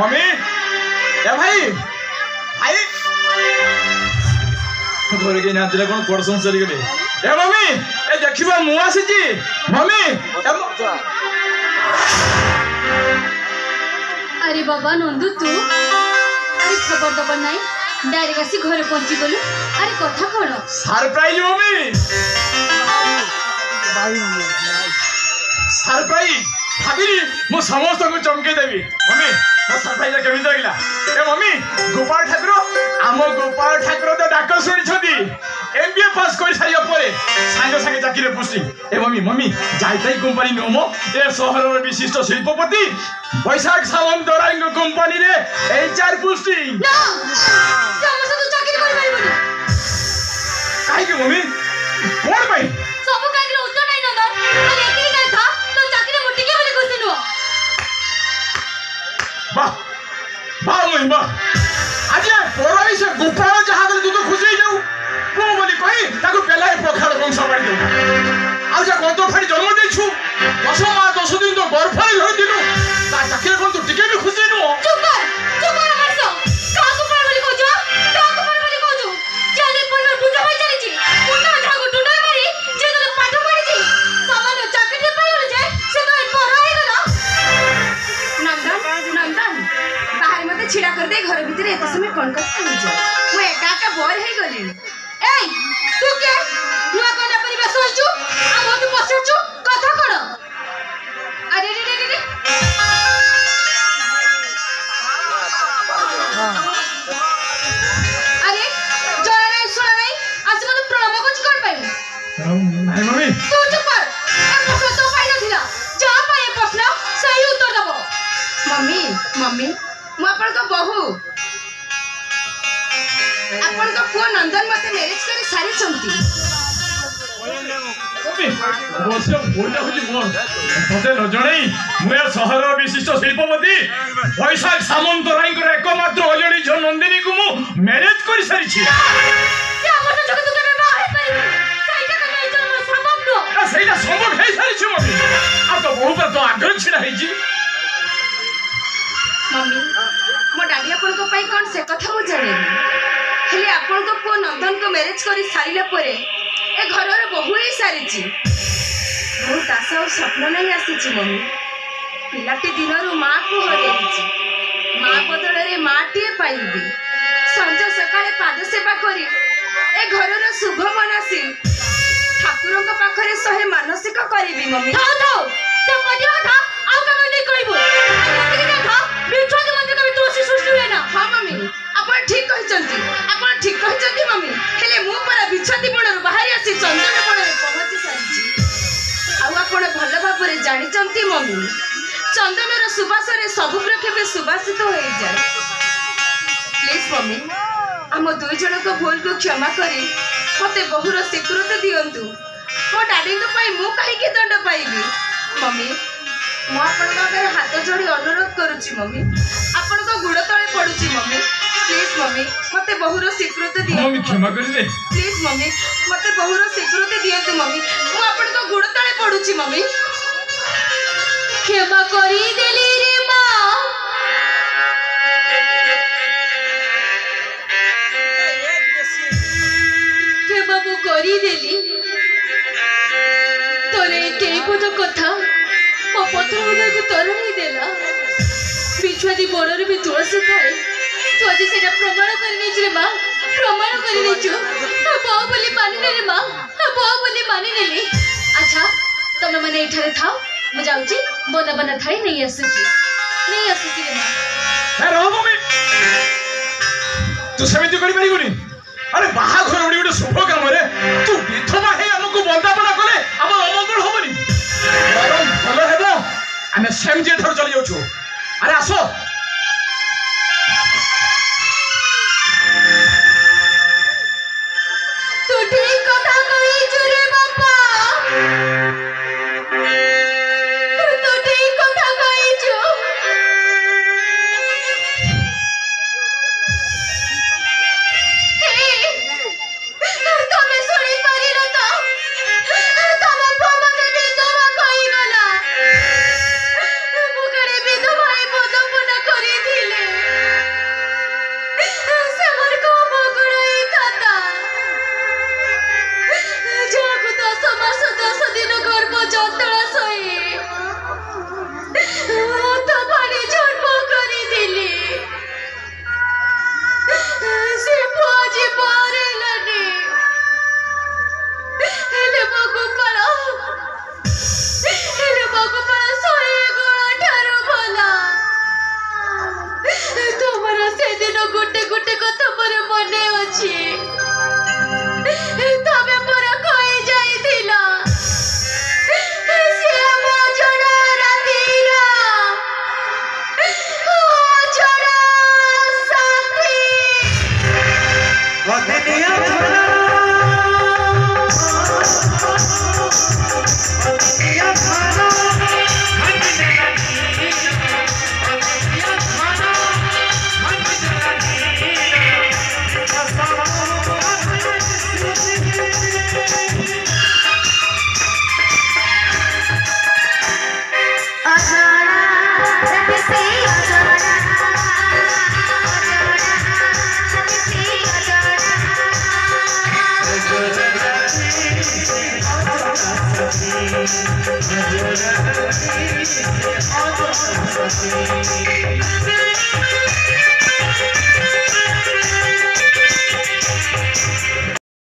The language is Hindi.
मम्मी ए भाई भाई घर के नाचले कौन पड़सन चली गले ए मम्मी ए देखिबा मु आसीची मम्मी अरे बाबा नंदू तू अरे खबर दबर नहीं डायरेक्ट आसी घरे पहुंची गलु अरे कथा कौन सरप्राइज मम्मी सरप्राइज भाभी मु समस्त को चमके देवी मम्मी मो सरप्राइज केमी लागिला ए मम्मी गोपाल ठाकुर आम गोपाल ठाकुर तो डाक शुणी छथि एमबीए पास कर सारिया परे सांग सांगे चाकरी रे पुष्टि ए मम्मी मम्मी जाइताई कंपनी नोमो ए शहर रे विशिष्ट शिल्पपति वैशाख सामंतराय कंपनी रे एचआर पुष्टि ना समस्त तू चाकरी कर पाइबनी काहे के मम्मी कोन भाई सब काहे के उत्तर नहीं नंदा खाली एकरी काय था तो चाकरी मुट्ठी के बोले खुशी नुआ वाह वाह मम्मी वाह आज पराई से गोपाल जहां तू तो खुशी जाऊ को बोली कहि ताको पेलाय पखाड़ वंश बाड़ी दो आ जा गंतो फाड़ी जन्म देछु 10 मास 10 दिन तो बर्फाई धरि दिनु ता चाकरी कोन तू टिके भी खुशी नु चुप कर हरसो का को पर बोली कहजो का को पर बोली कहजो जाने पर बुझा भाई चली छी पुन्ना जागो टुडा मारी जे तो पाठ पढ़ी छी सामान्य चाकरी पाइलो जे से तो पराई गलो नंदन बाहर मते छिड़ा कर दे घर भीतर एत समय कोन करता नहीं जा मु एका एका बोर हे गली ए तू के नुआ कोना परिवेश होइछु आ मोके पछछु कथा करो अरे रे रे रे अरे जरा नहीं सुना नहीं आज मते प्रणाम कुछ कर पाइबे नहीं मम्मी तू चुप कर ए प्रश्न तो पाइ नथिला जा पाए प्रश्न सही उत्तर दबो मम्मी मु अपन को बहू अपन को पुआ नंदन मते मैरिज करी सारी चंती मम्मी बस बोलता होली कोन तते न जणई मुया शहर विशिष्ट शिल्पपति वैशाख सामंतराय को एकमात्र अजणी झ नंदिनी को मु मैरिज करी सारी छी से हमर जगत के ना है पारी साइटा का नहीं जन्म संभव नो आ सेटा संभव है सारी छी मम्मी आ तो बहु पर तो आग्रह छिना है जी मम्मी मो डाडी अपन को पई कोन से कथा मु जाने हेले अपन को पुआ नंदन को मैरिज करी सारिला परे ए घर रे बहु ही सारी छी बहुत आशा और स्वप्न नहीं आसी छी मम्मी पिलाटी दिनरु मां को हरेई छी मां बदले रे माटीए पाइबी संज सकाळे पाद सेवा करी ए घर रे शुभ मनासी ठाकुर को पाखरे सहे मानसिक करिबी मम्मी थाओ थाओ से पटिया था आउ का नहीं कहबो आ था बिछो के मंदिर का तुलसी सृष्टि हुए ना हां मम्मी अपन ठीक कहचंती मम्मी हेले मु पर बिछाती बणर बाहरी आसी चंदन बणर पहुंची सारिची आउ आपण भल भाबरे जानि चंती मम्मी चंदनर सुबास रे सब प्रक्षेपे सुबासित हो जाय प्लीज मम्मी हम दुई जन को भूल को क्षमा करी मते बहुर स्वीकृति दियंतु मो डाडी को पाई मु काहे के दंड पाइबी मम्मी मु आपण आगे हाथ जोड़ी अनुरोध करूची मम्मी आपण को गुड़ तळे पडुची मम्मी प्लीज मम्मी मते बहुर स्वीकृति दियंतु मम्मी क्षमा कर दे प्लीज मम्मी मते बहुर स्वीकृति दियंतु मम्मी मु आपण को गुड़ तळे पडुची मम्मी क्षमा करी देली रे मां क्षमा मु करी देली तोरे केई पद कथा मो पत्र हृदय को तरणी देला बिछुआदी बड़र भी तुलसी थाए तू आज सेटा प्रमाण कर नहीं रे मां प्रमाण कर नहीं छु बहु बोली मानि रे मां बहु बोली मानि नेली अच्छा तमे माने इठारे थाओ मु जाउची बना बना थाई नहीं आसुची रे मां ए रहो मम्मी तू समिति करि पारी गुनी अरे बाहा घर उडी उडी शुभ काम रे तू विधवा हे हमको बंदापना करे हम अमंगल होबनी बरम भलो हेबो आमे सेम जे धर चली जाउछु अरे आसो तू ठीक कथा कहि छु रे बापा तू ठीक कथा कहि छु तमे सुनी पारी न तो तम बाबा के विधवा कहि गला मुकड़े विधवा ଅଛି ତମେ ପରା କହି ଯାଇଥିଲ ସେ ମୋ ଜଣା ରାତିର ଜଣା ସାଥୀ Thank you.